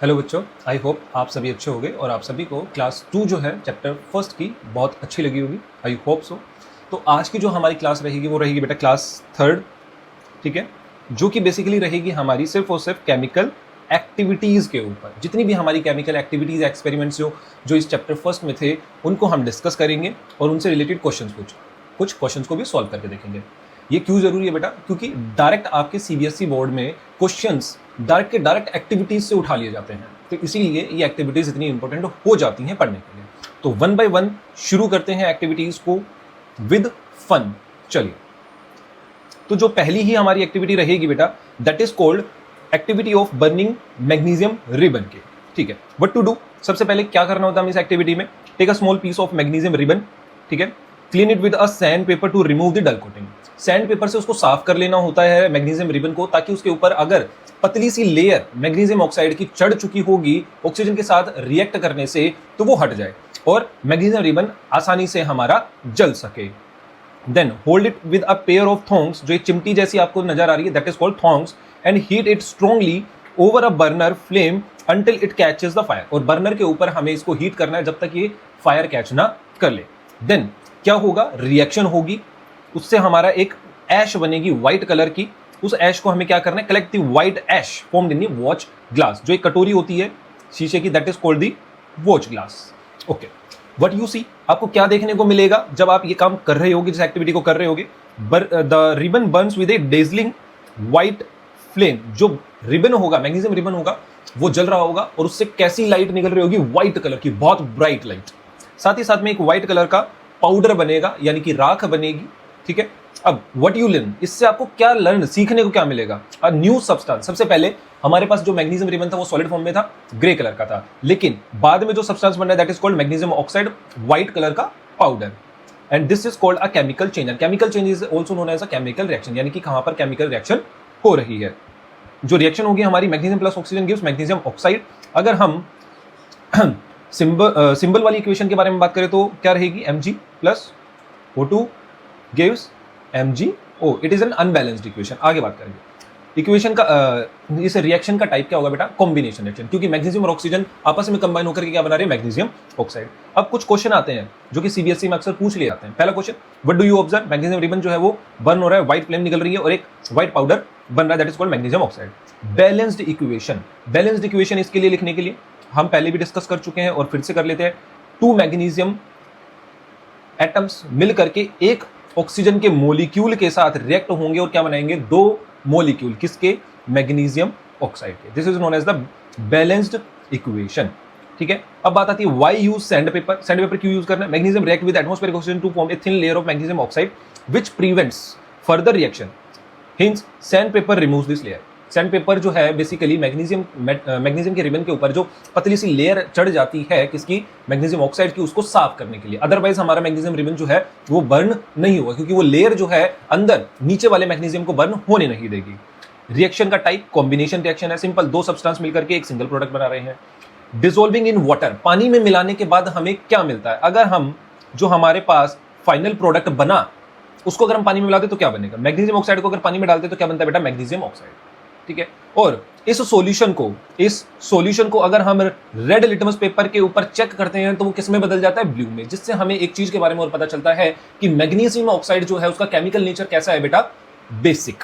Hello बच्चों, I hope आप सभी अच्छे होंगे और आप सभी को क्लास 2 जो है चैप्टर फर्स्ट की बहुत अच्छी लगी होगी। I hope so. तो आज की जो हमारी क्लास रहेगी वो रहेगी बेटा क्लास थर्ड, ठीक है, जो कि बेसिकली रहेगी हमारी सिर्फ और सिर्फ केमिकल एक्टिविटीज़ के ऊपर। जितनी भी हमारी केमिकल एक्टिविटीज़ एक्सपेरिमेंट्स जो इस चैप्टर फर्स्ट में थे उनको हम डिस्कस करेंगे और उनसे रिलेटेड क्वेश्चंस कुछ क्वेश्चंस को भी सॉल्व करके देखेंगे। ये क्यों जरूरी है बेटा? क्योंकि डायरेक्ट आपके सीबीएसई बोर्ड में क्वेश्चंस डायरेक्ट एक्टिविटीज से उठा लिए जाते हैं, तो इसीलिए ये एक्टिविटीज इतनी इंपॉर्टेंट हो जाती हैं पढ़ने के लिए। तो वन बाय वन शुरू करते हैं एक्टिविटीज को विद फन। चलिए, तो जो पहली ही हमारी एक्टिविटी रहेगी बेटा, that is called activity of burning magnesium ribbon के। ठीक है, व्हाट टू डू? सबसे पहले क्या करना होता है हमें इस एक्टिविटी में? Take a small piece of magnesium ribbon, ठीक है, clean it with a sand paper to remove the dull coating. Sand paper से उसको साफ कर लेना होता है मैग्नीशियम रिबन को, ताकि उसके ऊपर अगर पतली सी लेयर मैग्नीशियम ऑक्साइड की चढ़ चुकी होगी ऑक्सीजन के साथ रिएक्ट करने से, तो वो हट जाए और मैग्नीशियम रिबन आसानी से हमारा जल सके। Then hold it with a pair of tongs, जो एक चिमटी जैसी आपको नजर आ रही है, that is called tongs, and heat it strongly over a burner flame until it catches the fire. और बर्नर के ऊपर हमें इसको हीट करना है जब तक ये फायर कैच ना कर ले। देन क्या होगा? रिएक्शन होगी, उससे हमारा एक ऐश बनेगी व्हाइट कलर की। उस ऐश को हमें क्या करना है? Collect the white ash formed in the watch glass, जो एक कटोरी होती है शीशे की, that is called the watch glass. Okay, what you see, आपको क्या देखने को मिलेगा जब आप ये काम कर रहे होगे, जिस एक्टिविटी को कर रहे होगे? The ribbon Burns with A dazzling white flame. जो रिबन होगा, मैग्नीशियम रिबन होगा, वो जल रहा होगा और उससे कैसी लाइट निकल रही होगी? व्हाइट कलर की, बहुत ब्राइट लाइट। साथ ही साथ में एक व्हाइट कलर का पाउडर बनेगा, यानी कि राख बनेगी। ठीक है, अब व्हाट यू लर्न, इससे आपको क्या लर्न, सीखने को क्या मिलेगा? A new substance. सबसे पहले हमारे पास जो मैग्नीशियम रिबन था वो सॉलिड फॉर्म में था, ग्रे कलर का था, लेकिन बाद में जो सब्सटेंस बन रहा है that is called magnesium oxide, white colour का powder, and this is called a chemical change. And chemical change is also known as a chemical reaction, यानी कि कहां पर केमिकल रिएक्शन हो रही है। जो रिएक्शन होगी हमारी, magnesium plus oxygen gives magnesium oxide. अगर हम सिंबल वाली इक्वेशन के बारे में बात करें तो क्या रहेगी? Mg plus O2 gives MgO। It is an unbalanced equation. आगे बात करेंगे इक्वेशन का। इस रिएक्शन का टाइप क्या होगा बेटा? कॉम्बिनेशन रिएक्शन, क्योंकि मैग्नीशियम और ऑक्सीजन आपस में कंबाइन होकर के क्या बना रहे हैं? Magnesium oxide. अब कुछ क्वेश्चन आते हैं जो कि सीबीएसई में अक्सर पूछ लिए जाते हैं। पहला question, what do you observe? Magnesium ribbon जो है वो बर्न हो रहा है, व्हाइट फ्लेम निकल रही है और एक व्हाइट पाउडर बन रहा है, that is called magnesium oxide. Balanced equation, balanced equation इसके लिए लिखने के लिए हम पहले भी डिस्कस कर चुके हैं और फिर से कर लेते हैं। 2 मैग्नीशियम एटम्स मिल करके एक ऑक्सीजन के मोलिक्यूल के साथ रिएक्ट होंगे और क्या बनाएंगे? 2 मोलिक्यूल, किसके? मैग्नीशियम ऑक्साइड के। This is known as the balanced equation. ठीक है, अब बात आती है why use sand paper. Sand paper क्यों यूज करना है? Magnesium react with atmospheric oxygen to form a thin layer of magnesium oxide which prevents further reaction, hence sand paper removes this layer. Sand paper जो है basically magnesium के ribbon के ऊपर जो पतली सी लेयर चढ़ जाती है, किसकी? मैग्नीशियम ऑक्साइड की, उसको साफ करने के लिए। अदरवाइज हमारा मैग्नीशियम रिबन जो है वो बर्न नहीं होगा, क्योंकि वो लेयर जो है अंदर नीचे वाले मैग्नीशियम को बर्न होने नहीं देगी। रिएक्शन का टाइप कॉम्बिनेशन रिएक्शन है, सिंपल। 2 सब्सटेंस मिलकर के एक सिंगल प्रोडक्ट बना रहे हैं। डिसॉल्विंग इन वाटर, पानी में मिलाने के बाद हमें क्या मिलता है? अगर हम जो हमारे पास फाइनल प्रोडक्ट बना उसको अगर हम पानी में मिलाते तो क्या बनेगा? मैग्नीशियम ऑक्साइड को अगर पानी में डालते तो क्या बनता है बेटा? Magnesium oxide. ठीक है, और इस सॉल्यूशन को अगर हम रेड लिटमस पेपर के ऊपर चेक करते हैं तो वो किस में बदल जाता है? ब्लू में, जिससे हमें एक चीज के बारे में और पता चलता है कि मैग्नीशियम ऑक्साइड जो है उसका केमिकल नेचर कैसा है बेटा? बेसिक।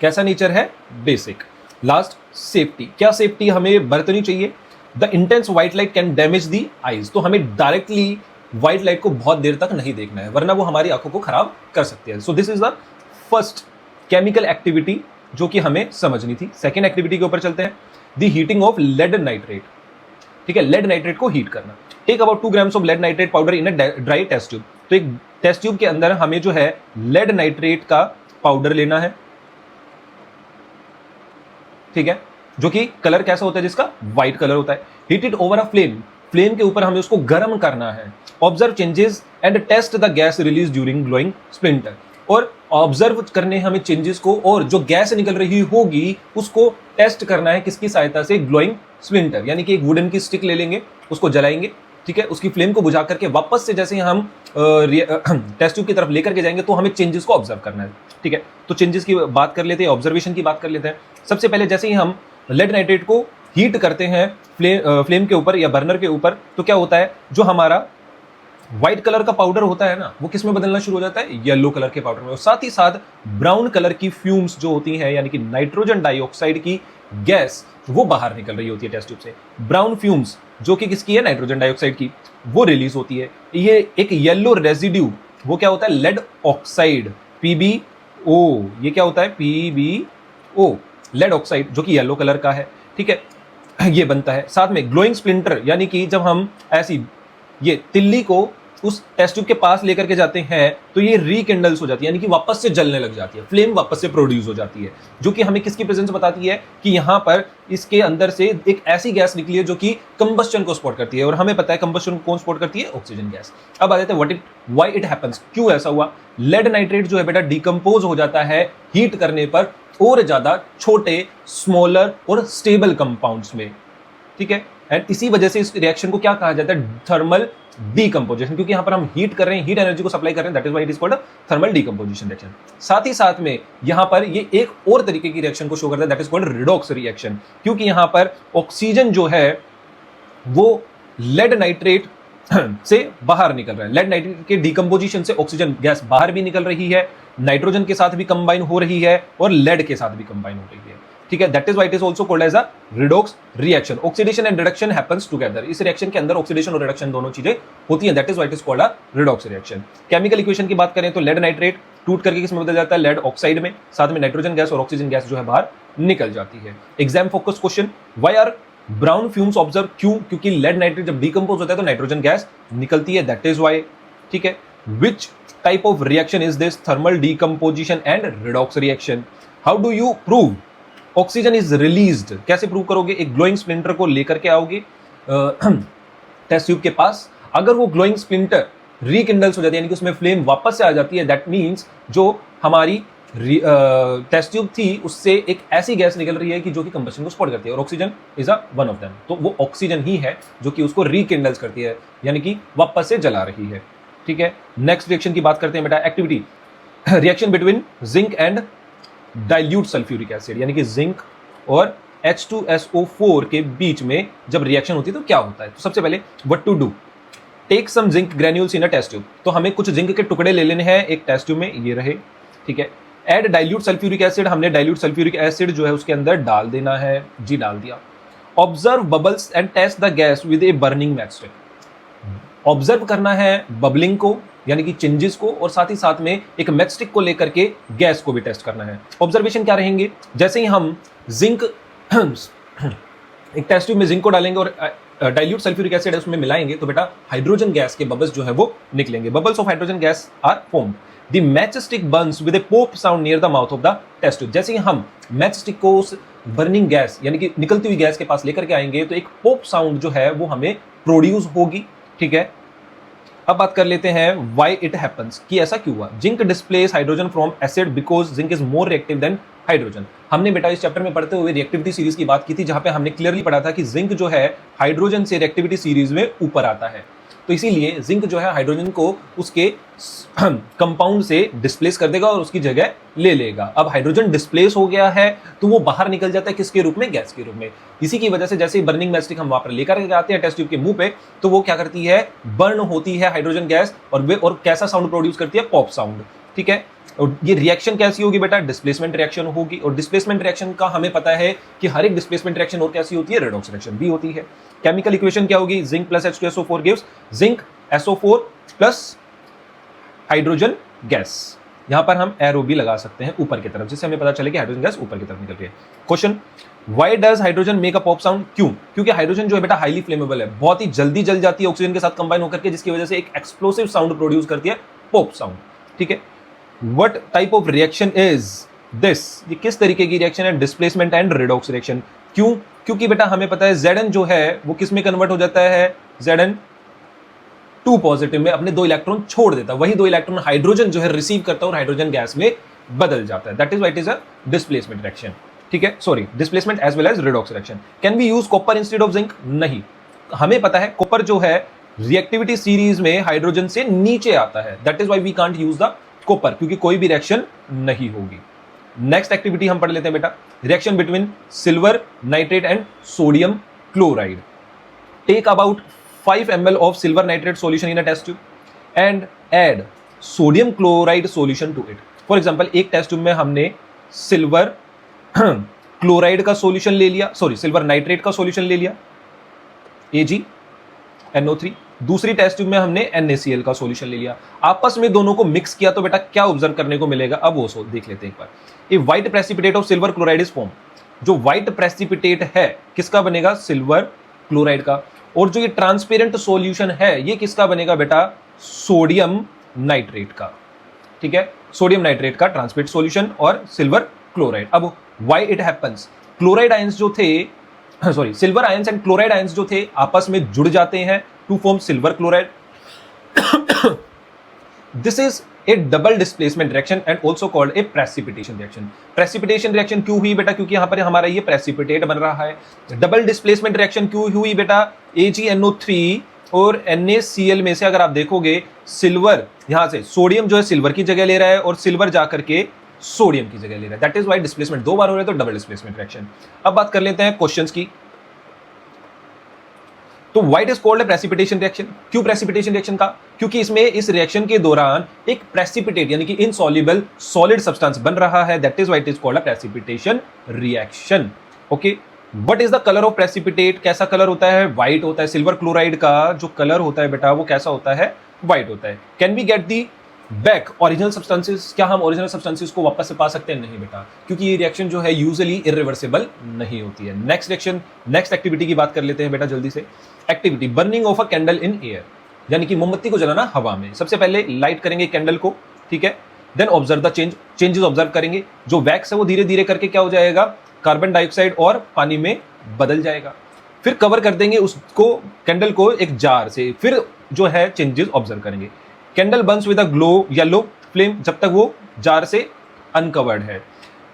कैसा नेचर है? बेसिक। Last, safety. क्या सेफ्टी हमें बरतनी चाहिए? The intense white light can damage the eyes, तो हमें डायरेक्टली व्हाइट लाइट को बहुत देर तक नहीं देखना है, वरना वो हमारी आंखों को खराब कर सकती है। So this is the first chemical activity जो कि हमें समझनी थी। सेकेंड एक्टिविटी के ऊपर चलते हैं, the heating of lead nitrate. ठीक है, लेड नाइट्रेट को हीट करना। Take about 2 grams of lead nitrate powder in a dry test tube. तो एक टेस्ट ट्यूब के अंदर हमें जो है लेड नाइट्रेट का पाउडर लेना है, ठीक है, जो कि कलर कैसा होता है? जिसका व्हाइट कलर होता है। Heat it over a flame, flame के ऊपर हमें उसको गर्म करना है। Observe changes and test the gas release during glowing splinter, और ऑब्जर्व करने हमें चेंजेस को, और जो गैस निकल रही होगी उसको टेस्ट करना है किसकी सहायता से? ग्लोइंग स्प्लिंटर, यानी कि एक वुडन की स्टिक ले लेंगे, उसको जलाएंगे, ठीक है, उसकी फ्लेम को बुझा करके वापस से जैसे हम टेस्ट ट्यूब की तरफ लेकर के जाएंगे तो हमें चेंजेस को ऑब्जर्व करना है। ठीक है, तो चेंजेस की बात कर लेते हैं, ऑब्जर्वेशन की बात कर लेते हैं। सबसे पहले जैसे ही हम लेड नाइट्रेट को हीट करते हैं फ्लेम के ऊपर या बर्नर के ऊपर, तो क्या होता है, जो हमारा व्हाइट कलर का पाउडर होता है ना, वो किस में बदलना शुरू हो जाता है, येलो कलर के पाउडर में। और साथ ही साथ ब्राउन कलर की फ्यूम्स जो होती हैं, यानी कि नाइट्रोजन डाइऑक्साइड की गैस, वो बाहर निकल रही होती है टेस्ट ट्यूब से। ब्राउन फ्यूम्स जो कि किसकी है, नाइट्रोजन डाइऑक्साइड की, वो रिलीज होती है। ये एक येलो रेजिड्यू, वो क्या होता है, लेड ऑक्साइड, PbO। ये क्या होता है, PbO, लेड ऑक्साइड, जो कि येलो कलर का है, ठीक है, ये बनता है। साथ में ग्लोइंग स्प्लिंटर, यानी कि जब हम ऐसी ये तिल्ली को उस टेस्ट ट्यूब के पास लेकर के जाते हैं तो ये रिकिंडल्स हो जाती है, यानी कि वापस से जलने लग जाती है, फ्लेम वापस से प्रोड्यूस हो जाती है, जो कि हमें किसकी प्रेजेंस बताती है कि यहाँ पर इसके अंदर से एक ऐसी गैस निकली है जो कि कंबस्टन को सपोर्ट करती है। और हमें पता है कंबस्टन को कौन सपोर्ट करती है, ऑक्सीजन गैस। अब आ जाते हैं व्हाई इट हैपेंस, क्यों ऐसा हुआ। लेड नाइट्रेट जो है बेटा डिकम्पोज हो जाता है हीट करने पर और ज्यादा छोटे, स्मॉलर और स्टेबल कंपाउंड्स में, ठीक है। एंड इसी वजह से इस रिएक्शन को क्या कहा जाता है, थर्मल डीकंपोजिशन, क्योंकि यहां पर हम हीट कर रहे हैं, हीट एनर्जी को सप्लाई कर रहे हैं, that is why it is called thermal decomposition reaction. साथ ही साथ में यहां पर ये एक और तरीके की रिएक्शन को शो करता है, that is called redox reaction, क्योंकि यहां पर ऑक्सीजन जो है वो लेड नाइट्रेट से बाहर निकल रहा है। लेड नाइट्रेट के डीकंपोजिशन से ऑक्सीजन गैस बाहर भी निकल रही है, नाइट्रोजन के साथ भी कंबाइन हो रही है और लेड के साथ भी कंबाइन हो रही है, ठीक है। That is why it is also called as a redox reaction. Oxidation and reduction happens together. इस रिएक्शन के अंदर ऑक्सीडेशन और रिडक्शन दोनों चीजें होती हैं, that is why it is called a redox reaction. Chemical equation की बात करें तो लेड नाइट्रेट टूट करके किस में बदल जाता है, लेड ऑक्साइड में, साथ में नाइट्रोजन गैस और ऑक्सीजन गैस जो है बाहर निकल जाती है। Exam focus question, why are brown fumes observe, क्यों, क्योंकि लेड नाइट्रेट जब डिकम्पोज होता है तो नाइट्रोजन गैस निकलती है, दैट इज व्हाई, ठीक है। Which type of reaction is this, thermal decomposition and redox reaction. How do you prove oxygen is released, कैसे प्रूव करोगे, एक ग्लोइंग स्प्लिंटर को लेकर के आओगे टेस्ट ट्यूब के पास, अगर वो ग्लोइंग स्प्लिंटर रिकिंडल्स हो जाती है, यानी कि उसमें फ्लेम वापस से आ जाती है, दैट मीन्स जो हमारी टेस्ट ट्यूब थी उससे एक ऐसी गैस निकल रही है कि जो कि कंबस्शन को सपोर्ट करती है, और oxygen is a one of them, तो वो ऑक्सीजन ही है जो कि उसको रिकिंडल्स करती है, यानी कि वापस से जला रही है, ठीक है। नेक्स्ट रिएक्शन की बात करते हैं बेटा, activity, reaction between zinc and dilute sulphuric acid, यानी कि जिंक और H2SO4 के बीच में जब रिएक्शन होती है तो क्या होता है। तो सबसे पहले what to do, take some zinc granules in a test tube, तो हमें कुछ जिंक के टुकड़े ले लेने हैं एक टेस्ट ट्यूब में, ये रहे, ठीक है। ऐड डाइल्यूट सल्फ्यूरिक एसिड, हमने डाइल्यूट सल्फ्यूरिक एसिड जो है उसके अंदर डाल देना है, जी डाल दिया। Observe bubbles and test the gas with a burning matchstick, observe करना है बबलिंग को, यानी कि चेंजेस को, और साथ ही साथ में एक मैचस्टिक को लेकर के गैस को भी टेस्ट करना है। ऑब्जर्वेशन क्या रहेंगे, जैसे ही हम जिंक एक टेस्ट ट्यूब में जिंक को डालेंगे और डाइल्यूट सल्फ्यूरिक एसिड उसमें मिलाएंगे तो बेटा हाइड्रोजन गैस के बबल्स जो है वो निकलेंगे, bubbles of hydrogen gas are formed. The matchstick burns with a pop sound near the mouth of the test tube, जैसे ही हम मैचस्टिक को उस बर्निंग गैस यानी कि निकलती हुई गैस के पास लेकर के आएंगे तो एक पॉप साउंड जो है वो हमें प्रोड्यूस होगी, ठीक है। अब बात कर लेते हैं व्हाई इट हैपेंस, कि ऐसा क्यों हुआ। Zinc displace hydrogen from acid because zinc is more reactive then hydrogen. हमने बेटा इस चैप्टर में पढ़ते हुए रिएक्टिविटी सीरीज की बात की थी, जहां पे हमने क्लियरली पढ़ा था कि जिंक जो है हाइड्रोजन से रिएक्टिविटी सीरीज में ऊपर आता है, तो इसीलिए जिंक जो है हाइड्रोजन को उसके कंपाउंड से डिस्प्लेस कर देगा और उसकी जगह ले लेगा। अब हाइड्रोजन डिस्प्लेस हो गया है तो वो बाहर निकल जाता है किसके रूप में, गैस के रूप में। इसी की वजह से जैसे ही बर्निंग मैचस्टिक हम वहां पर लेकर के आते हैं टेस्ट ट्यूब के मुंह पे, तो वो क्या करती है, बर्न होती है हाइड्रोजन गैस, और कैसा साउंड प्रोड्यूस करती है, पॉप साउंड, ठीक है। और ये रिएक्शन कैसी होगी बेटा, डिस्प्लेसमेंट रिएक्शन होगी, और डिस्प्लेसमेंट रिएक्शन का हमें पता है कि हर एक डिस्प्लेसमेंट रिएक्शन और कैसी होती है, रेडॉक्स रिएक्शन भी होती है। केमिकल इक्वेशन क्या होगी, zinc plus H2SO4 gives zinc SO4 plus hydrogen gas. यहां पर हम एरो भी लगा सकते हैं ऊपर की तरफ, जिससे हमें पता चले कि हाइड्रोजन गैस ऊपर की तरफ निकल रही है। Question, why does hydrogen make a pop sound, क्यों, क्योंकि हाइड्रोजन जो है बेटा हाईली फ्लेमेबल है, बहुत ही जल्दी जल जाती है ऑक्सीजन के साथ कंबाइन होकर के, जिसकी वजह से एक एक्सप्लोसिव साउंड प्रोड्यूस करती है, पॉप साउंड, ठीक है। What type of reaction is this, ये किस तरीके की रिएक्शन है, डिस्प्लेसमेंट एंड रिडॉक्स रिएक्शन। क्यों, क्योंकि बेटा हमें पता है Zn जो है वो किस में कन्वर्ट हो जाता है, Zn2 पॉजिटिव में अपने 2 इलेक्ट्रॉन छोड़ देता है, वही 2 इलेक्ट्रॉन हाइड्रोजन जो है रिसीव करता है और हाइड्रोजन गैस में बदल जाता है, that is why it is a displacement reaction, ठीक है। Sorry, displacement as well as redox reaction. Can we use copper instead of zinc, नहीं, हमें पता है कॉपर जो है रिएक्टिविटी सीरीज में हाइड्रोजन से नीचे आता है, that is why we can't use the copper, क्योंकि कोई भी रिएक्शन नहीं होगी। नेक्स्ट एक्टिविटी हम पढ़ लेते हैं बेटा, reaction between silver nitrate and sodium chloride. Take about 5 ml of silver nitrate solution in a test tube and add sodium chloride solution to it. For example, एक टेस्ट ट्यूब में हमने silver chloride का solution ले लिया, sorry silver nitrate का solution ले लिया AgNO3। दूसरी टेस्ट ट्यूब में हमने NaCl का सॉल्यूशन ले लिया, आपस में दोनों को मिक्स किया तो बेटा क्या ऑब्जर्व करने को मिलेगा, अब वो देख लेते हैं एक बार। A white precipitate of silver chloride is form. जो व्हाइट प्रेसिपिटेट है किसका बनेगा, सिल्वर क्लोराइड का। और जो ये ट्रांसपेरेंट सॉल्यूशन है ये किसका बनेगा बेटा, सोडियम नाइट्रेट का। ठीक है, सोडियम नाइट्रेट का ट्रांसपेरेंट सॉल्यूशन और सिल्वर क्लोराइड। अब why it happens, chloride ions जो थे, sorry silver ions and chloride ions जो थे आपस में जुड़ जाते हैं to form silver chloride. This is a double displacement reaction and also called a precipitation reaction. Precipitation reaction क्यों हुई बेटा, क्योंकि यहां पर हमारा ये प्रेसिपिटेट बन रहा है। डबल डिस्प्लेसमेंट रिएक्शन क्यों हुई बेटा, AgNO3 और NaCl में से अगर आप देखोगे सिल्वर यहां से सोडियम जो है सिल्वर की जगह ले रहा है और सिल्वर जाकर के सोडियम की जगह ले रहा है, दैट इज व्हाई डिस्प्लेसमेंट दो बार हो रहा है, तो डबल डिस्प्लेसमेंट रिएक्शन। अब बात कर लेते हैं क्वेश्चंस की। तो white is called precipitation reaction, क्यों प्रेसिपिटेशन रिएक्शन का, क्योंकि इसमें इस रिएक्शन के दौरान एक प्रेसिपिटेट यानी कि इनसॉल्युबल सॉलिड सब्सटेंस बन रहा है, that is why it is called precipitation reaction. Okay, what is the colour of precipitate, कैसा कलर होता है, व्हाइट होता है। सिल्वर क्लोराइड का जो कलर होता है बेटा वो कैसा होता है, व्हाइट होता है। Can we get the back original substances, क्या हम ओरिजिनल सब्सटेंसेस को वापस से पा सकते हैं, नहीं बेटा, क्योंकि ये रिएक्शन जो है यूजुअली इरिवर्सिबल नहीं होती है। नेक्स्ट रिएक्शन, नेक्स्ट एक्टिविटी की बात कर लेते हैं बेटा जल्दी से। Activity burning of a candle in air, यानी कि मोमबत्ती को जलाना हवा में। सबसे पहले लाइट करेंगे कैंडल को, ठीक है, then observe the changes observe करेंगे। जो वैक्स है वो धीरे धीरे करके क्या हो जाएगा, कार्बन डाइऑक्साइड और पानी में बदल जाएगा। फिर कवर कर देंगे उसको, कैंडल को एक जार से, फिर जो है चेंजेस ऑब्जर्व करेंगे। Candle burns with a glow yellow flame, जब तक वो जार से अनकवर्ड है।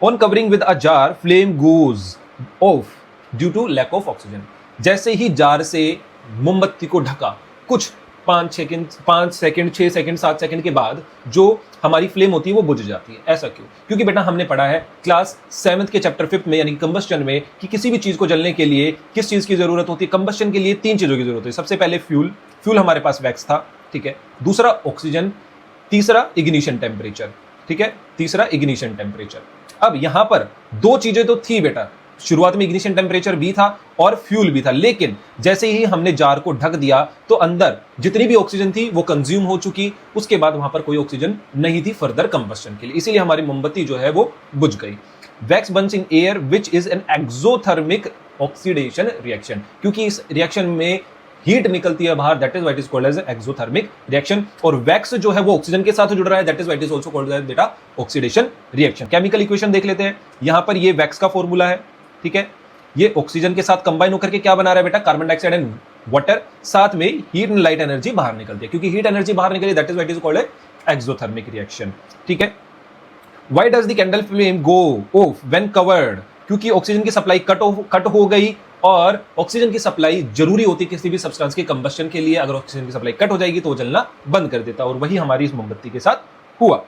On covering with a jar flame goes off due to lack of oxygen. जैसे ही जार से मोमबत्ती को ढका, कुछ 5 सेकंड 6 सेकंड 7 सेकंड के बाद जो हमारी फ्लेम होती है वो बुझ जाती है। ऐसा क्यों, क्योंकि बेटा हमने पढ़ा है क्लास 7th के चैप्टर 5 में यानी कंबस्टन में कि किसी भी चीज को जलने के लिए किस चीज की जरूरत होती है। कंबस्टन के लिए 3 चीजों की जरूरत है। सबसे पहले फ्यूल हमारे पास वैक्स था, ठीक है, दूसरा ऑक्सीजन, तीसरा इग्निशन टेम्परेचर, ठीक है, तीसरा इग्निशन टेम्परेचर। अब यहां पर 2 चीजें तो थी बेटा, शुरुआत में इग्निशन टेम्परेचर भी था और फ्यूल भी था, लेकिन जैसे ही हमने जार को ढक दिया तो अंदर जितनी भी ऑक्सीजन थी वो कंज्यूम हो चुकी, उसके बाद वहां पर कोई ऑक्सीजन नहीं थी फर्दर कंबस्टन के लिए, इसीलिए हमारी मोमबत्ती जो है वो बुझ गई। Wax burns in air which is an exothermic oxidation reaction, क्योंकि इस रिएक्शन में हीट निकलती है बाहर, that is why it is called as exothermic reaction. और वैक्स जो है वो ऑक्सीजन के साथ जुड़ रहा है, that is why it is also called as बेटा ऑक्सीडेशन रिएक्शन। केमिकल इक्वेशन देख लेते हैं। यहां पर ये वैक्स का फॉर्मूला है, ठीक है, ये ऑक्सीजन के साथ कंबाइन होकर के क्या बना रहा है बेटा, कार्बन डाइऑक्साइड एंड वाटर, साथ में हीट एंड लाइट एनर्जी बाहर निकलती है, क्योंकि हीट एनर्जी बाहर निकली, that is why it is called exothermic reaction, ठीक है। Why does the candle flame go of when covered, क्योंकि ऑक्सीजन की सप्लाई कट हो गई, और ऑक्सीजन की सप्लाई जरूरी होती है किसी भी सब्सटेंस के कंबस्टन के लिए। अगर ऑक्सीजन की सप्लाई कट हो जाएगी तो वो जलना बंद कर देता, और वही हमारी इस मोमबत्ती के साथ हुआ।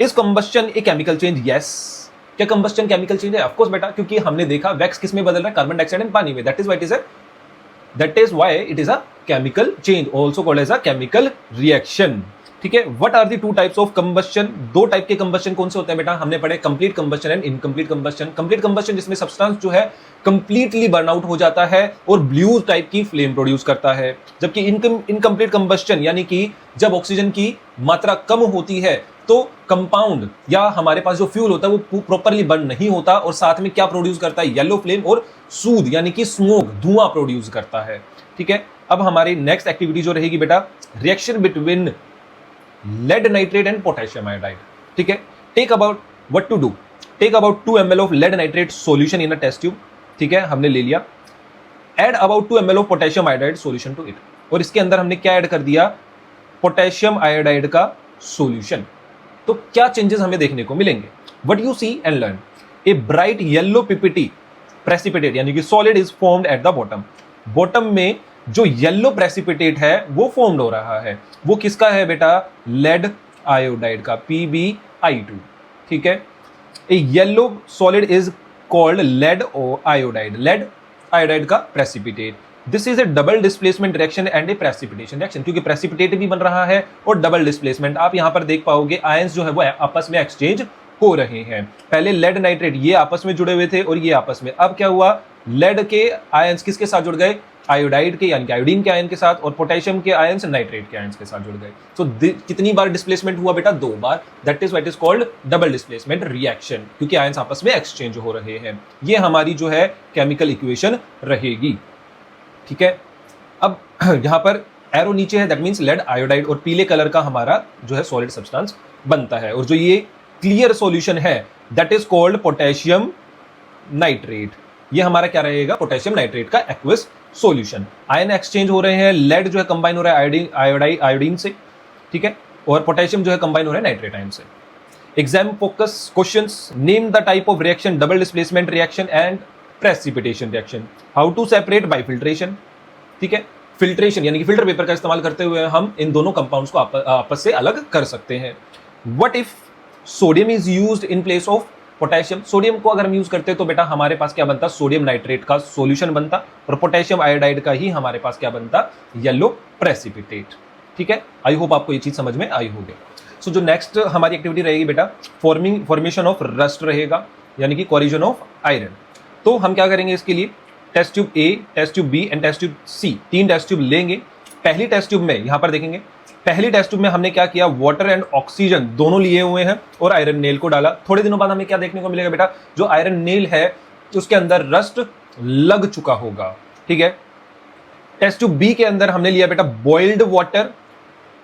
इस combustion a chemical change, yes, क्या कंबस्टन केमिकल चेंज है? ऑफ कोर्स बेटा, क्योंकि हमने देखा वैक्स किस में बदल रहा है, कार्बन डाइऑक्साइड एंड पानी में, that is why it is a chemical change, also called as a chemical reaction, ठीक है। What are the 2 types of combustion, 2 type के कंबस्टन कौन से होते हैं बेटा, हमने पढ़े complete combustion and incomplete combustion. Complete combustion जिसमें सब्सटेंस जो है कंप्लीटली बर्न आउट हो जाता है और ब्लू टाइप की फ्लेम प्रोड्यूस करता है, जबकि इनकम्प्लीट कंबस्टन यानी कि जब ऑक्सीजन की मात्रा कम होती है तो कंपाउंड या हमारे पास जो फ्यूल होता है वो प्रॉपरली बर्न नहीं होता, और साथ में क्या प्रोड्यूस करता है, येलो फ्लेम और सूद यानी कि स्मोक, धुआं प्रोड्यूस करता है, ठीक है। अब हमारी नेक्स्ट एक्टिविटी जो रहेगी बेटा, reaction between lead nitrate and potassium iodide, ठीक है। Take about what to do, take about 2 ml of lead nitrate solution in a test tube, ठीक है, हमने ले लिया। Add about 2 ml of potassium iodide solution to it, और इसके अंदर हमने क्या ऐड कर दिया, पोटेशियम आयोडाइड का सॉल्यूशन। तो क्या चेंजेस हमें देखने को मिलेंगे, what you see and learn, a bright yellow PPT precipitate यानी कि solid is formed at the bottom, bottom में जो येलो प्रेसिपिटेट है वो फॉर्म्ड हो रहा है, वो किसका है बेटा, लेड आयोडाइड का, PbI2, ठीक है। A yellow solid is called lead or iodide, lead iodide का precipitate. This is a double displacement reaction and a precipitation reaction, क्योंकि प्रेसिपिटेट भी बन रहा है और डबल डिस्प्लेसमेंट। आप यहां पर देख पाओगे आयंस जो है वो आपस में एक्सचेंज हो रहे हैं। पहले लेड नाइट्रेट ये आपस में जुड़े हुए थे और ये आपस में, अब क्या हुआ, लेड के आयंस किसके साथ जुड़ गए, आयोडाइड के यानी कि आयोडीन के आयन के साथ, और पोटेशियम के आयंस नाइट्रेट के आयंस के साथ जुड़ गए। सो कितनी बार डिस्प्लेसमेंट हुआ बेटा, 2 बार। That is what is called double displacement reaction, क्योंकि आयंस आपस में एक्सचेंज हो रहे हैं। ये हमारी जो है केमिकल इक्वेशन रहेगी, ठीक है। अब यहां पर एरो नीचे है, दैट मींस लेड आयोडाइड, और पीले कलर का हमारा जो है सॉलिड सब्सटेंस बनता है, और जो ये क्लियर सॉल्यूशन है that is called potassium nitrate. ये हमारा क्या रहेगा, पोटेशियम नाइट्रेट का एक्वस सॉल्यूशन। आयन एक्सचेंज हो रहे हैं, लेड जो है कंबाइन हो रहा है आयोडीन से, ठीक है, और पोटेशियम जो है कंबाइन हो रहा है नाइट्रेट आयन से। Exam focus questions, name the type of reaction, double displacement reaction and precipitation reaction. How to separate by filtration, ठीक है, फिल्ट्रेशन यानी कि फिल्टर पेपर का इस्तेमाल करते हुए हम इन दोनों कंपाउंड्स को आपस से अलग कर सकते हैं। What if sodium is used in place of potassium, sodium को अगर हम यूज करते तो बेटा हमारे पास क्या बनता, सोडियम नाइट्रेट का सॉल्यूशन बनता, और पोटेशियम आयोडाइड का ही हमारे पास क्या बनता, येलो प्रेसिपिटेट, ठीक है। आई होप आपको ये चीज समझ में आई होगी। सो जो नेक्स्ट हमारी एक्टिविटी रहेगी बेटा, फॉर्मेशन ऑफ रस्ट रहेगा, यानी कि कोरिजन ऑफ आयरन। तो हम क्या करेंगे इसके लिए, test tube A, test tube B and test tube C, 3 test tube लेंगे। पहली टेस्ट ट्यूब में यहां पर देखेंगे, पहली टेस्ट ट्यूब में हमने क्या किया, वाटर एंड ऑक्सीजन दोनों लिए हुए हैं और आयरन नेल को डाला। थोड़े दिनों बाद हमें क्या देखने को मिलेगा बेटा, जो आयरन नेल है उसके अंदर रस्ट लग चुका होगा, ठीक है। टेस्ट ट्यूब बी के अंदर हमने लिया बेटा boiled water,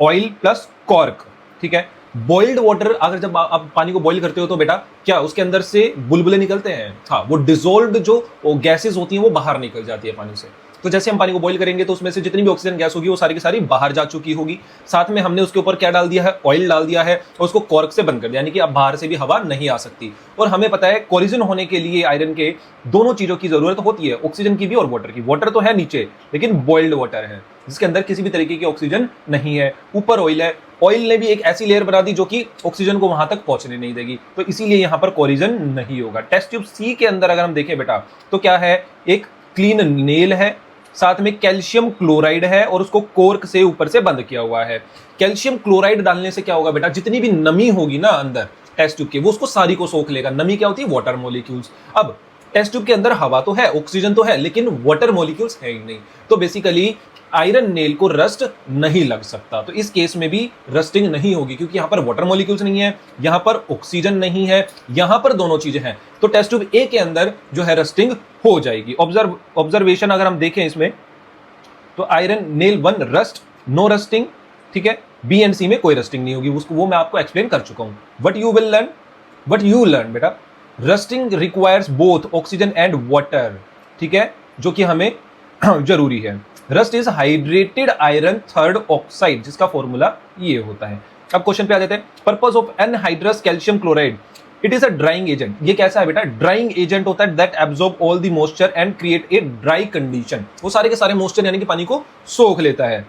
oil plus cork, ठीक है। बॉइल्ड वाटर, अगर जब आप पानी को बॉइल करते हो तो बेटा क्या उसके अंदर से बुलबुले निकलते हैं, हाँ, वो डिसॉल्व्ड जो गैसेस होती हैं वो बाहर निकल जाती है पानी से। तो जैसे हम पानी को बॉइल करेंगे तो उसमें से जितनी भी ऑक्सीजन गैस होगी वो सारी की सारी बाहर जा चुकी होगी। साथ में हमने उसके ऊपर क्या डाल दिया है, ऑयल डाल दिया है, और उसको कॉर्क से बंद कर दिया, यानी कि अब बाहर से भी हवा नहीं आ सकती। और हमें पता है कोलिजन होने के लिए आयरन के दोनों चीजों की जरूरत होती है, ऑक्सीजन की भी और वाटर की। वाटर तो है नीचे, लेकिन बॉइल्ड वाटर है जिसके अंदर किसी भी तरीके की ऑक्सीजन नहीं है, ऊपर ऑयल है। ऑयल ने भी एक ऐसी लेयर बना दी जो कि ऑक्सीजन को वहां तक पहुंचने नहीं देगी, तो इसीलिए यहां पर कोलिजन नहीं होगा। टेस्ट ट्यूब सी के अंदर अगर हम देखें बेटा तो क्या है, एक क्लीन नेल है, साथ में कैल्शियम क्लोराइड है और उसको कोर्क से ऊपर से बंद किया हुआ है। कैल्शियम क्लोराइड डालने से क्या होगा बेटा, जितनी भी नमी होगी ना अंदर टेस्ट ट्यूब के, वो उसको सारी को सोख लेगा। नमी क्या होती है, वाटर मॉलिक्यूल्स। अब टेस्ट ट्यूब के अंदर हवा तो है, ऑक्सीजन तो है, लेकिन वाटर मॉलिक्यूल्स है ही नहीं, तो बेसिकली आयरन नेल को रस्ट नहीं लग सकता। तो इस केस में भी रस्टिंग नहीं होगी, क्योंकि यहां पर वाटर मॉलिक्यूल्स नहीं है, यहां पर ऑक्सीजन नहीं है, यहां पर दोनों चीजें हैं। तो टेस्ट ट्यूब ए के अंदर जो है रस्टिंग हो जाएगी। ऑब्जर्वेशन अगर हम देखें इसमें तो iron nail 1 rust, no rusting, ठीक है। बी एंड सी में कोई रस्टिंग नहीं होगी, उसको वो मैं आपको एक्सप्लेन कर चुका हूं। वट यू लर्न बेटा, rusting requires both oxygen and water, ठीक है, जो कि हमें जरूरी है। Rust is hydrated iron third oxide, जिसका फॉर्मूला ये होता है। अब क्वेश्चन पे आ जाते हैं। Purpose of anhydrous calcium chloride, it is a drying agent. ये कैसा है बेटा, ड्राइंग एजेंट होता है that absorb all the moisture and create a dry condition. वो सारे के सारे मॉइस्चर यानी कि पानी को सोख लेता है।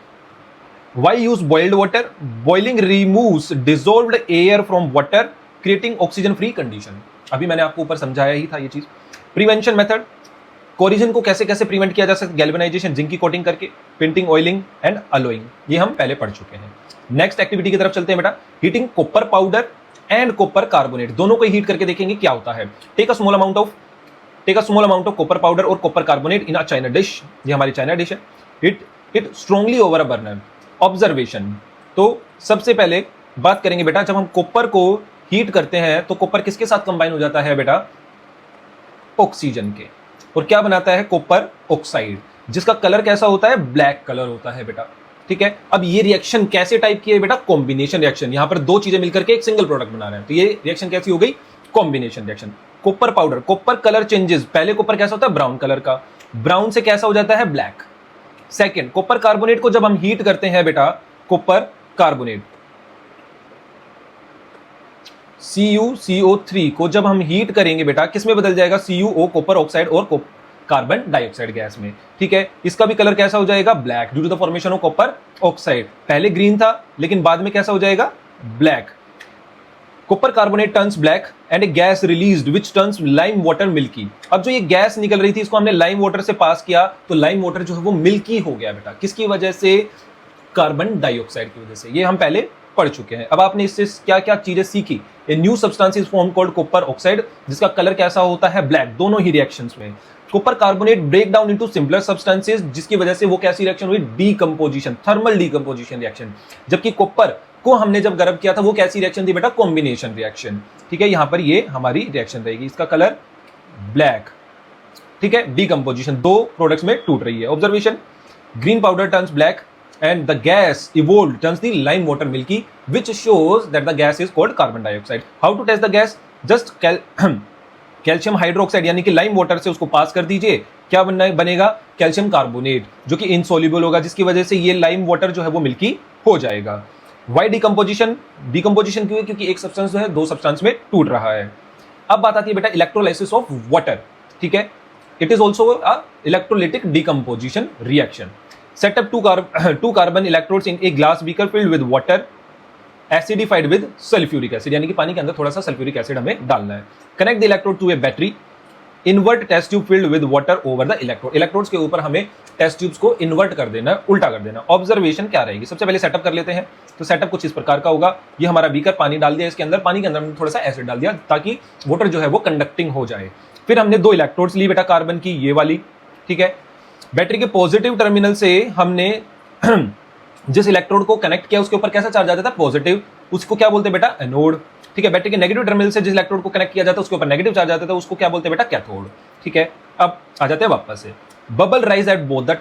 Why use boiled water, boiling removes dissolved air from water creating oxygen free condition. अभी मैंने आपको ऊपर समझाया ही था ये चीज। प्रिवेंशन मेथड, कोरिजन को कैसे कैसे प्रिवेंट किया जा सकता है, गैल्वेनाइजेशन, जिंक की कोटिंग करके, पेंटिंग, ऑयलिंग एंड अलोइंग, ये हम पहले पढ़ चुके हैं। नेक्स्ट एक्टिविटी की तरफ चलते हैं बेटा, heating copper powder and copper carbonate, दोनों को हीट करके देखेंगे क्या होता है। Take a small amount of copper powder और copper carbonate in a china dish, ये हमारी चाइना डिश है। Heat strongly over a burner. Observation, तो सबसे पहले बात करेंगे बेटा, जब हम कॉपर को हीट करते हैं तो कॉपर किसके साथ कंबाइन हो जाता है बेटा, ऑक्सीजन के, और क्या बनाता है, कॉपर ऑक्साइड, जिसका कलर कैसा होता है, ब्लैक कलर होता है बेटा, ठीक है। अब ये रिएक्शन कैसे टाइप की है बेटा, कॉम्बिनेशन रिएक्शन। यहां पर दो चीजें मिलकर के एक सिंगल प्रोडक्ट बना रहे हैं, तो ये रिएक्शन कैसी हो गई, combination reaction. Copper powder, copper colour changes, पहले कॉपर कैसा होता है, ब्राउन कलर का, ब्राउन से कैसा हो जाता है, ब्लैक। सेकेंड, कॉपर कार्बोनेट को जब हम हीट करते हैं बेटा, कॉपर कार्बोनेट CuCO3 को जब हम हीट करेंगे बेटा, किस में बदल जाएगा, CuO, कॉपर ऑक्साइड और कार्बन डाइऑक्साइड गैस में, ठीक है। इसका भी कलर कैसा हो जाएगा, black, due to the formation of copper oxide. पहले ग्रीन था लेकिन बाद में कैसा हो जाएगा, black. Copper carbonate turns black and a gas released which turns lime water milky. अब जो ये गैस निकल रही थी इसको हमने लाइम वाटर से पास किया तो लाइम वाटर जो है वो मिल्की हो गया बेटा। किसकी वजह से? कार्बन डाइऑक्साइड की वजह से। ये हम पहले पढ़ चुके हैं। अब आपने इससे क्या क्या चीजें सीखी? A new substance is form called copper oxide, जिसका कलर कैसा होता है? ब्लैक, दोनों ही रिएक्शंस में। Copper carbonate break down into simpler substances, जिसकी वजह से वो कैसी रिएक्शन हुई? Decomposition, thermal decomposition reaction. जबकि कॉपर को हमने जब गर्म किया था वो कैसी रिएक्शन थी बेटा? Combination reaction. ठीक है, यहां पर ये हमारी रिएक्शन रहेगी, इसका कलर ब्लैक। ठीक है, डीकंपोजिशन, दो प्रोडक्ट्स में टूट रही है। Observation, green powder turns black and the gas evolved turns the lime water milky, which shows that the gas is called carbon dioxide. How to test the gas? Just calcium hydroxide यानी कि lime water से उसको पास कर दीजिए, क्या बनेगा? Calcium carbonate, जो कि इनसोल्यूबल होगा, जिसकी वजह से ये लाइम वाटर जो है वो मिल्की हो जाएगा। Y decomposition? डिकम्पोजिशन क्यों है? क्योंकि एक सब्सटेंस जो है दो सब्सटेंस में टूट रहा है। अब बात आती है बेटा इलेक्ट्रोलाइसिस ऑफ वाटर। ठीक है, it is also a electrolytic decomposition reaction. Set up two carbon electrodes in a glass beaker filled with water acidified with sulfuric acid, यानी कि पानी के अंदर थोड़ा सा सल्फ्यूरिक एसिड हमें डालना है। Connect the electrode to a battery. Invert test tube filled with water over the electrode. Electrodes के ऊपर हमें टेस्ट ट्यूब्स को इन्वर्ट कर देना, उल्टा कर देना। ऑब्जर्वेशन क्या रहेगी? सबसे पहले सेटअप कर लेते हैं। तो सेटअप कुछ इस प्रकार का होगा। ये हमारा बीकर, पानी डाल दिया इसके अंदर, पानी के अंदर हमने थोड़ा सा एसिड डाल दिया ताकि वाटर जो है वो कंडक्टिंग हो जाए। फिर हमने दो इलेक्ट्रोड्स ली बेटा कार्बन की, ये वाली। ठीक है, बैटरी के पॉजिटिव टर्मिनल से हमने जिस इलेक्ट्रोड को कनेक्ट किया उसके ऊपर कैसा चार्ज आ जाता है? पॉजिटिव। उसको क्या बोलते हैं बेटा? एनोड। ठीक है, बैटरी के नेगेटिव टर्मिनल से जिस इलेक्ट्रोड को कनेक्ट किया जाता है उसके ऊपर नेगेटिव चार्ज आता है, उसको क्या बोलते हैं बेटा? कैथोड। ठीक है, अब आ जाते हैं वापस से। Bubble rise at both the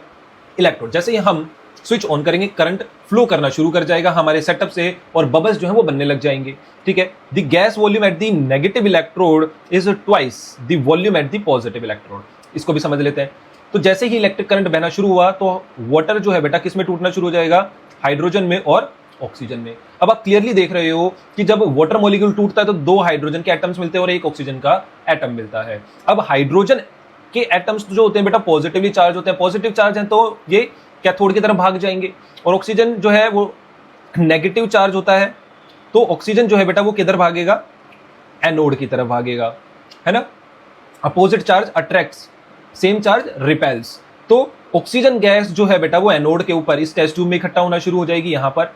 electrode. जैसे ही हम स्विच ऑन करेंगे करंट फ्लो करना शुरू कर जाएगा हमारे सेटअप से और बबल्स जो है वो बनने लग जाएंगे। ठीक है, the gas volume at the negative electrode is twice the volume at the positive electrode. इसको भी समझ लेते हैं। तो जैसे ही इलेक्ट्रिक करंट बहना शुरू हुआ तो वाटर जो है बेटा किस में टूटना शुरू हो जाएगा? हाइड्रोजन में और ऑक्सीजन में। अब आप क्लियरली देख रहे हो कि जब वाटर मॉलिक्यूल टूटता है तो दो हाइड्रोजन के एटम्स मिलते हैं और एक ऑक्सीजन का एटम मिलता है। अब हाइड्रोजन के एटम्स जो होते हैं बेटा पॉजिटिवली चार्ज होते हैं, पॉजिटिव चार्ज हैं तो ये कैथोड की तरफ भाग जाएंगे, और ऑक्सीजन जो है वो नेगेटिव चार्ज होता है तो ऑक्सीजन जो है बेटा वो किधर भागेगा? एनोड की तरफ भागेगा, है ना। Opposite charge attracts, same charge repels. तो ऑक्सीजन गैस जो है बेटा वो एनोड के ऊपर इस टेस्ट ट्यूब में इकट्ठा होना शुरू हो जाएगी यहां पर,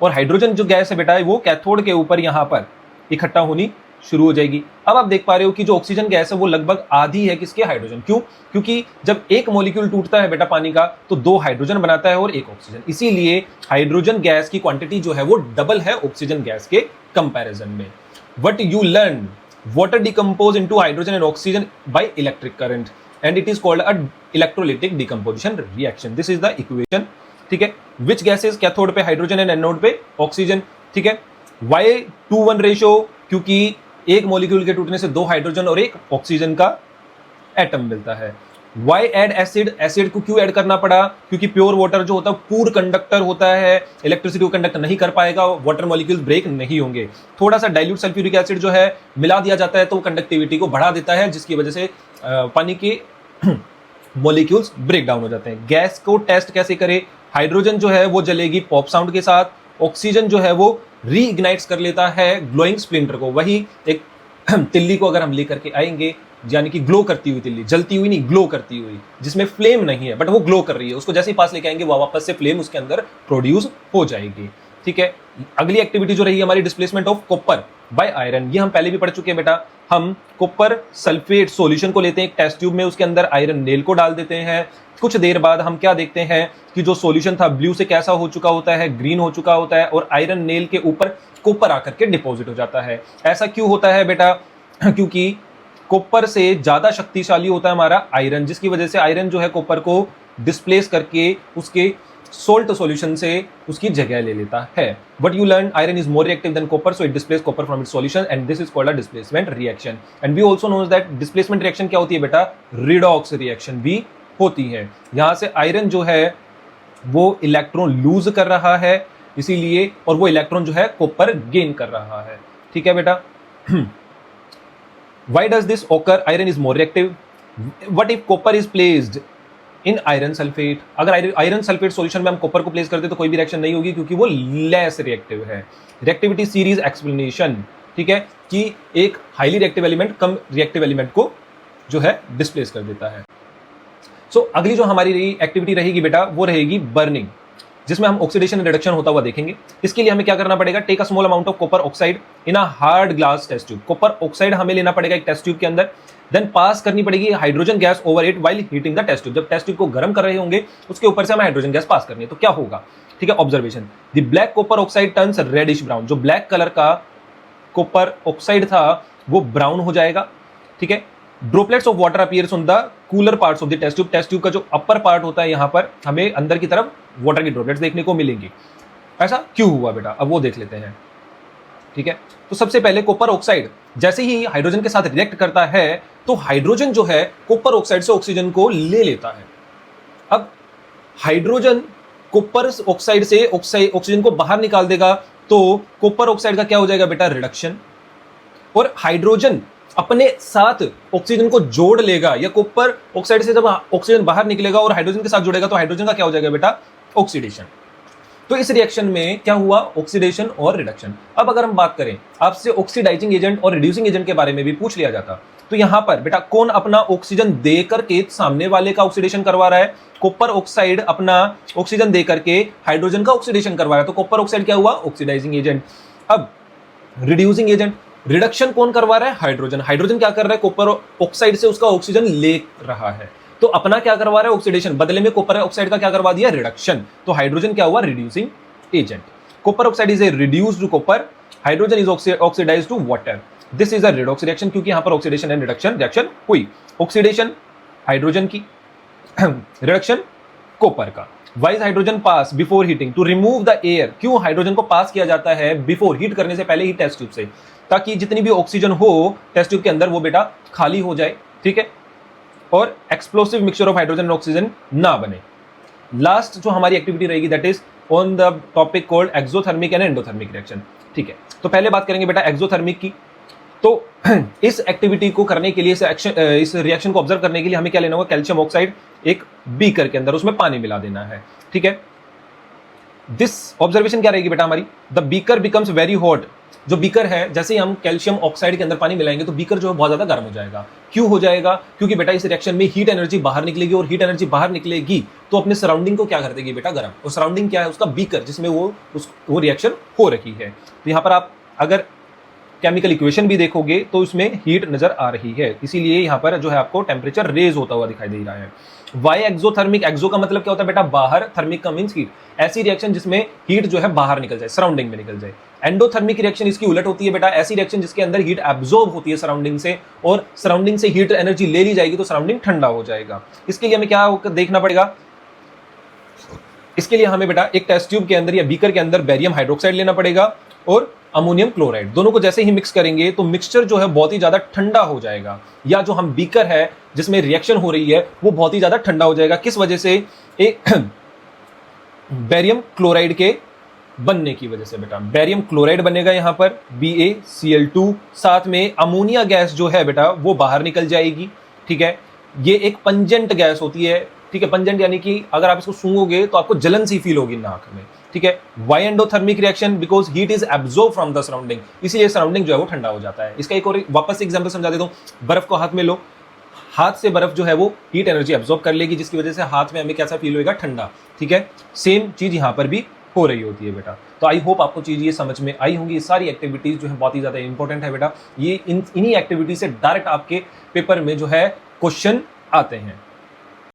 और हाइड्रोजन जो गैस है बेटा वो कैथोड के ऊपर यहां पर इकट्ठा होनी शुरू हो जाएगी। अब आप देख पा रहे हो कि जो ऑक्सीजन गैस है वो लगभग आधी है किसके? हाइड्रोजन। क्यों? क्योंकि जब एक मॉलिक्यूल टूटता है बेटा पानी का तो दो हाइड्रोजन बनाता है और एक ऑक्सीजन, इसीलिए हाइड्रोजन गैस की क्वांटिटी जो है वो डबल है ऑक्सीजन गैस के कंपैरिजन में। What you learn, water decompose into hydrogen and oxygen by electric current and it is called a electrolytic decomposition reaction. This is the equation. ठीक है, which gases cathode पे hydrogen and anode पे oxygen. ठीक है, why 2:1 ratio? क्योंकि एक molecule के टूटने से दो हाइड्रोजन और एक ऑक्सीजन का एटम मिलता है। why add acid? एसिड को क्यों ऐड करना पड़ा? क्योंकि प्योर वाटर जो होता है पूर कंडक्टर होता है, इलेक्ट्रिसिटी को कंडक्ट नहीं कर पाएगा, वाटर मॉलिक्यूल ब्रेक नहीं होंगे। थोड़ा सा डाइल्यूट सल्फ्यूरिक एसिड जो है मिला दिया जाता है तो कंडक्टिविटी को बढ़ा देता है, जिसकी वजह से पानी के मॉलिक्यूल्स ब्रेक डाउन हो जाते हैं। गैस को टेस्ट कैसे करें? हाइड्रोजन जो है वो जलेगी पॉप साउंड के साथ, ऑक्सीजन जो है वो रीइग्नाइट्स कर लेता है ग्लोइंग स्प्लिंटर को। वही एक तिल्ली को अगर हम लेकर के आएंगे, यानी कि ग्लो करती हुई तिल्ली, जलती हुई नहीं, ग्लो करती हुई, जिसमें फ्लेम नहीं है बट वो ग्लो कर रही है, उसको जैसे ही पास लेके आएंगे वो वापस से फ्लेम उसके अंदर प्रोड्यूस हो जाएगी। ठीक है, अगली एक्टिविटी जो रही हमारी displacement of copper by iron, ये हम पहले भी पढ़ चुके हैं बेटा। हम कॉपर सल्फेट सॉल्यूशन को लेते हैं एक टेस्ट ट्यूब में, उसके अंदर आयरन नेल को डाल देते हैं। कुछ देर बाद हम क्या देखते हैं कि जो सॉल्यूशन था ब्लू से कैसा हो चुका होता है? ग्रीन हो चुका होता है, और आयरन नेल के ऊपर कॉपर आकर के डिपॉजिट हो जाता है। ऐसा क्यों होता है बेटा? क्योंकि कॉपर से ज्यादा शक्तिशाली होता है हमारा आयरन, जिसकी वजह से आयरन जो है कॉपर को डिस्प्लेस करके उसके सोल्ट सॉल्यूशन से उसकी जगह ले लेता है। But you learn iron is more reactive than copper, so it displace copper from its solution and this is called a displacement reaction. And we also knows that displacement reaction क्या होती है बेटा? रिडॉक्स रिएक्शन भी होती है। यहां से iron जो है वो इलेक्ट्रॉन लूज कर रहा है इसीलिए, और वो इलेक्ट्रॉन जो है कॉपर गेन कर रहा है। ठीक है बेटा। Why does this occur? Iron is more reactive. What if copper is placed in iron sulfate? अगर आयरन सल्फेट सॉल्यूशन में हम कॉपर को प्लेस करते तो कोई भी रिएक्शन नहीं होगी क्योंकि वो लेस रिएक्टिव है। रिएक्टिविटी सीरीज एक्सप्लेनेशन, ठीक है, कि एक हाईली रिएक्टिव एलिमेंट कम रिएक्टिव एलिमेंट को जो है डिस्प्लेस कर देता है। सो अगली जो हमारी एक्टिविटी रहेगी बेटा वो रहेगी बर्निंग, जिसमें हम ऑक्सीडेशन एंड रिडक्शन होता हुआ देखेंगे। इसके लिए हमें क्या करना पड़ेगा, take a small amount of copper oxide in a hard glass test tube. Copper oxide हमें लेना पड़ेगा एक टेस्ट ट्यूब के अंदर, देन पास करनी पड़ेगी hydrogen gas over it while heating the test tube. जब टेस्ट ट्यूब को गर्म कर रहे होंगे उसके ऊपर से हमें हाइड्रोजन गैस पास करनी है, तो क्या होगा, ठीक है। Observation, the black copper oxide turns reddish brown. जो ब्लैक कलर का कॉपर ऑक्साइड था वो ब्राउन हो जाएगा, ठीक है। Droplets of water appears on the cooler parts of the test tube. Test tube का जो अपर पार्ट होता है यहाँ पर हमें अंदर की तरफ वाटर की ड्रॉपलेट्स देखने को मिलेंगी। ऐसा क्यों हुआ बेटा, अब वो देख लेते हैं, ठीक है। तो सबसे पहले कॉपर ऑक्साइड जैसे ही हाइड्रोजन के साथ रिएक्ट करता है तो हाइड्रोजन जो है कॉपर ऑक्साइड से ऑक्सीजन को ले लेता है। अब हाइड्रोजन कॉपर ऑक्साइड से ऑक्सीजन को बाहर निकाल देगा तो कॉपर ऑक्साइड का क्या हो जाएगा बेटा, रिडक्शन। और हाइड्रोजन अपने साथ ऑक्सीजन को जोड़ लेगा, या कॉपर ऑक्साइड से जब ऑक्सीजन बाहर निकलेगा और हाइड्रोजन के साथ जुड़ेगा तो हाइड्रोजन का क्या हो जाएगा बेटा, ऑक्सीडेशन। तो इस रिएक्शन में क्या हुआ, ऑक्सीडेशन और रिडक्शन। अब अगर हम बात करें आपसे ऑक्सीडाइजिंग एजेंट और रिड्यूसिंग एजेंट के बारे में भी पूछ लिया जाता, तो यहां पर बेटा कौन अपना ऑक्सीजन देकर के सामने वाले का ऑक्सीडेशन करवा रहा है, कॉपर ऑक्साइड अपना ऑक्सीजन देकर के हाइड्रोजन का ऑक्सीडेशन करवा रहा है, तो कॉपर ऑक्साइड क्या हुआ, ऑक्सीडाइजिंग एजेंट। अब रिड्यूसिंग एजेंट, रिडक्शन कौन करवा रहा है, हाइड्रोजन। हाइड्रोजन क्या कर रहा है, कॉपर ऑक्साइड से उसका ऑक्सीजन ले रहा है, तो अपना क्या करवा रहा है, ऑक्सीडेशन। बदले में कॉपर ऑक्साइड का क्या करवा दिया, रिडक्शन। तो हाइड्रोजन क्या हुआ, reducing agent. Copper oxide is a reduced to copper, hydrogen is oxidised to water. This is a redox reaction, क्योंकि यहां पर ऑक्सीडेशन एंड रिडक्शन रिएक्शन हुई। ऑक्सीडेशन हाइड्रोजन की, रिडक्शन कॉपर का। Why is hydrogen pass before heating to remove the air. क्यों hydrogen को pass किया जाता है बिफोर, हीट करने से पहले ही टेस्ट ट्यूब से, ताकि जितनी भी ऑक्सीजन हो टेस्ट ट्यूब के अंदर वो बेटा खाली हो जाए, ठीक है, और explosive mixture of hydrogen and oxygen ना बने। लास्ट जो हमारी एक्टिविटी रहेगी that is on the topic called exothermic and endothermic reaction, ठीक है। तो पहले बात करेंगे बेटा एक्सोथर्मिक की। तो इस एक्टिविटी को करने के लिए, इस रिएक्शन को ऑब्जर्व करने के लिए हमें क्या लेना होगा, कैल्शियम ऑक्साइड एक बीकर के अंदर, उसमें पानी मिला देना है, ठीक है। दिस ऑब्जर्वेशन क्या रहेगी बेटा हमारी, the beaker becomes very hot. जो बीकर है, जैसे ही हम कैल्शियम ऑक्साइड के अंदर पानी मिलाएंगे तो बीकर जो है बहुत ज्यादा गर्म हो जाएगा। क्यों हो जाएगा, क्योंकि बेटा इस रिएक्शन में हीट एनर्जी बाहर निकलेगी, और हीट एनर्जी बाहर निकलेगी तो अपने सराउंडिंग को क्या कर देगी बेटा, गर्म। और सराउंडिंग क्या है, उसका बीकर, जिसमें वो रिएक्शन हो रही है। तो यहाँ पर आप अगर केमिकल इक्वेशन भी देखोगे तो उसमें हीट नजर आ रही है, इसीलिए यहाँ पर जो है आपको टेम्परेचर रेज होता हुआ दिखाई दे रहा है। वाई एक्सोथर्मिक, एक्सो का मतलब क्या होता है बेटा, बाहर, थर्मिक का मींस हीट, ऐसी रिएक्शन जिसमें हीट जो है बाहर निकल जाए, सराउंडिंग में निकल जाए। एंडोथर्मिक रिएक्शन इसकी उलट होती है बेटा, ऐसी रिएक्शन जिसके अंदर हीट एब्जॉर्ब होती है सराउंडिंग से, और सराउंडिंग से हीट एनर्जी ले ली जाएगी तो सराउंडिंग ठंडा हो जाएगा। इसके लिए हमें क्या देखना पड़ेगा, इसके लिए हमें बेटा एक टेस्ट ट्यूब के अंदर या बीकर के अंदर बेरियम हाइड्रोक्साइड लेना पड़ेगा और अमोनियम क्लोराइड, दोनों को जैसे ही मिक्स करेंगे तो मिक्सचर जो है बहुत ही ज्यादा ठंडा हो जाएगा, या जो हम बीकर है जिसमें रिएक्शन हो रही है वो बहुत ही ज्यादा ठंडा हो जाएगा। किस वजह से, एक बेरियम क्लोराइड के बनने की वजह से बेटा, बेरियम क्लोराइड बनेगा यहाँ पर BaCl2, साथ में अमोनिया गैस जो है बेटा वो बाहर निकल जाएगी, ठीक है। ये एक पंजेंट गैस होती है, ठीक है। पंजेंट यानी कि अगर आप इसको सूंघोगे तो आपको जलन सी फील होगी नाक में, ठीक है। Why endothermic reaction, because heat is absorb from the surrounding, इसीलिए सराउंडिंग जो है वो ठंडा हो जाता है। इसका एक और वापस से एग्जांपल समझा देता हूं। बर्फ को हाथ में लो, हाथ से बर्फ जो है वो हीट एनर्जी एब्जॉर्ब कर लेगी, जिसकी वजह से हाथ में हमें कैसा फील होगा, ठंडा, ठीक है। सेम चीज यहाँ पर भी हो रही होती है बेटा। तो आई होप आपको चीज ये समझ में आई होंगी। ये सारी एक्टिविटीज जो है बहुत ही ज्यादा इंपॉर्टेंट है बेटा, ये इन्हीं एक्टिविटी से डायरेक्ट आपके पेपर में जो है क्वेश्चन आते हैं।